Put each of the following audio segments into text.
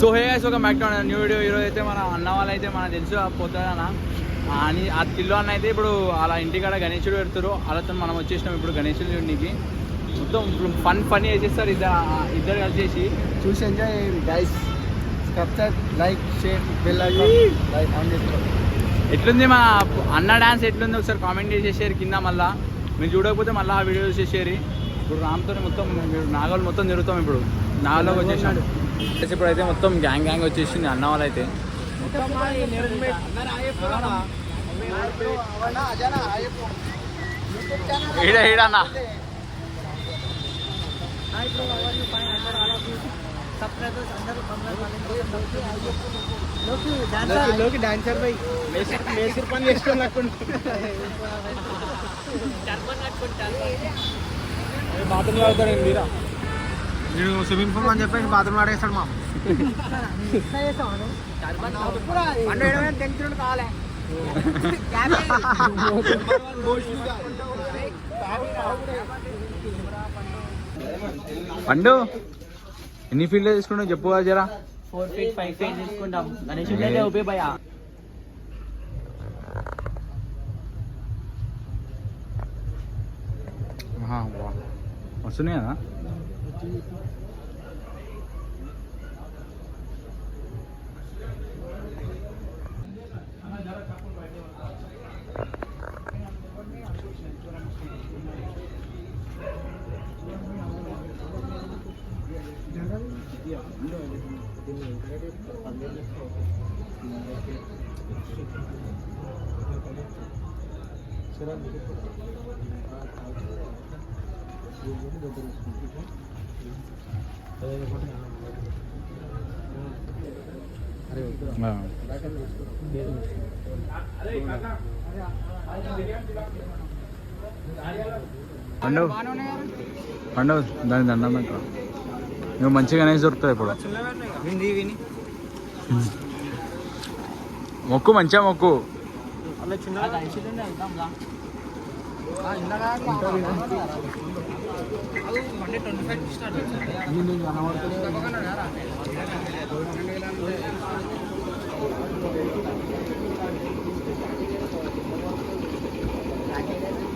So hey guys, ఒక మ్యాక్డోనల్డ్ new video. ఈరోజు అయితే మన అన్న వాళ్ళు అయితే మనకు తెలుసు పోతాడన్న అని ఆ కిల్లో అన్న అయితే ఇప్పుడు అలా ఇంటికాడ గణేశుడు పెడతారు. అలాతో మనం వచ్చేసినాం ఇప్పుడు గణేశుడు చూడడానికి. మొత్తం ఇప్పుడు ఫన్ చేసేస్తారు ఇద్దరు కలిసేసి. చూసి enjoy guys. Subscribe, like, share, bell icon like on చేసుకోండి. ఎట్లుంది మా అన్న డాన్స్ ఎట్లుంది ఒకసారి కామెంట్ చేసేసారు కింద. మళ్ళీ మీరు చూడకపోతే మళ్ళీ ఆ వీడియో చూసేసారు. ఇప్పుడు రామ్తో మొత్తం నాగోలు మొత్తం తిరుగుతాం. ఇప్పుడు నాగలోకి వచ్చేసాడు. ఇప్పుడు అయితే మొత్తం గ్యాంగ్ వచ్చేసింది అన్న వాళ్ళు అయితే. ఈడన్నా డాన్సర్ బై మేసర్ పని చేస్తున్నట్టు బాత్రూమ్ ఆడతాడు మీరా. నేను స్విమ్మింగ్ పూల్ అని చెప్పేసి బాత్రూమ్ ఆడేస్తాడు మా కావాలి. పండు ఎన్ని ఫీల్డ్ తీసుకుంటావు చెప్పు జరా. 4 feet 5 feet తీసుకుంటాం. గణేశుడు అయితే ఉపయోగ భయ. వస్తున్నాయి కదా. పండు పండు దాని దండం ఇక్కడ నువ్వు మంచిగానే దొరుకుతావు. ఇప్పుడు మొక్కు మంచిగా మొక్కు.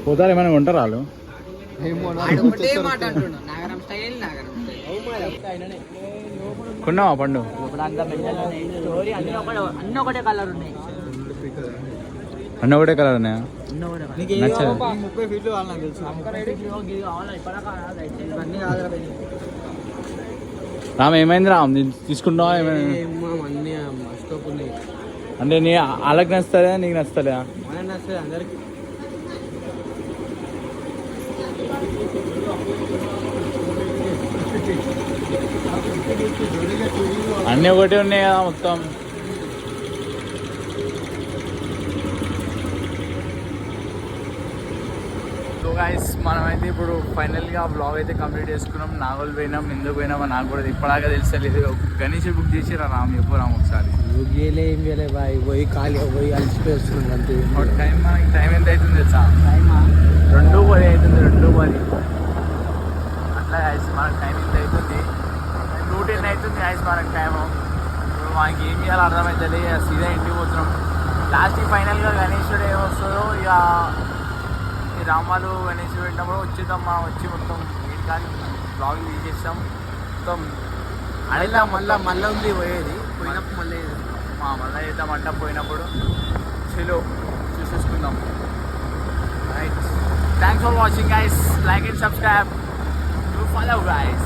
పోతారు ఏమైనా ఉంటారు వాళ్ళు. కొన్నావా పండు? అన్ని ఒకటే కలర్ ఉన్నాయి. అన్న ఒకటే కలర్ ఉన్నాయా? రామ్ ఏమైంది రామ్? తీసుకుంటావా? అంటే నీ వాళ్ళకి నచ్చుతుందా నీకు నచ్చుతుందా? అందరికి అన్నీ ఒకటి ఉన్నాయి కదా మొత్తం. సో గైస్, మనమైతే ఇప్పుడు ఫైనల్గా బ్లాగ్ అయితే కంప్లీట్ చేసుకున్నాం. నాగోల్ పోయినాం, ఎందుకు పోయినామో నాకు కూడా ఇప్పటిదాకా తెలుస్తలేదు. గణేష్ బుక్ చేసిరా రామ్? చెప్పు రామ్ ఒకసారి. బుక్ చేయలే, ఏం చేయలే బాయ్. పోయి ఖాళీ పోయి అలసిపోయి వస్తున్నాం అంతే. టైం ఎంత అవుతుంది తెలుసా? 2:10 అవుతుంది. 2:10 అట్లా గైస్ మనకు టైం ఎంత అవుతుంది? 2:10 అవుతుంది గైస్ మనకు టైము. ఇప్పుడు మనకి ఏం చేయాలో అర్థమవుతుంది. సీదా ఇంటికి పోతున్నాం. లాస్ట్కి ఫైనల్గా గణేశుడు ఏమొస్తుందో ఇక ఈ రామాలు గణేశుడు పెట్టినప్పుడు వచ్చేద్దాం. మనం వచ్చి మొత్తం కానీ బ్లాగ్ తీసేస్తాం మొత్తం. అడిగినా మళ్ళీ ఉంది పోయేది. పోయినప్పుడు మళ్ళీ మళ్ళీ చేద్దామంట. పోయినప్పుడు చలో చూసేసుకుందాం. Right, thanks for watching guys. Like and subscribe. follow guys.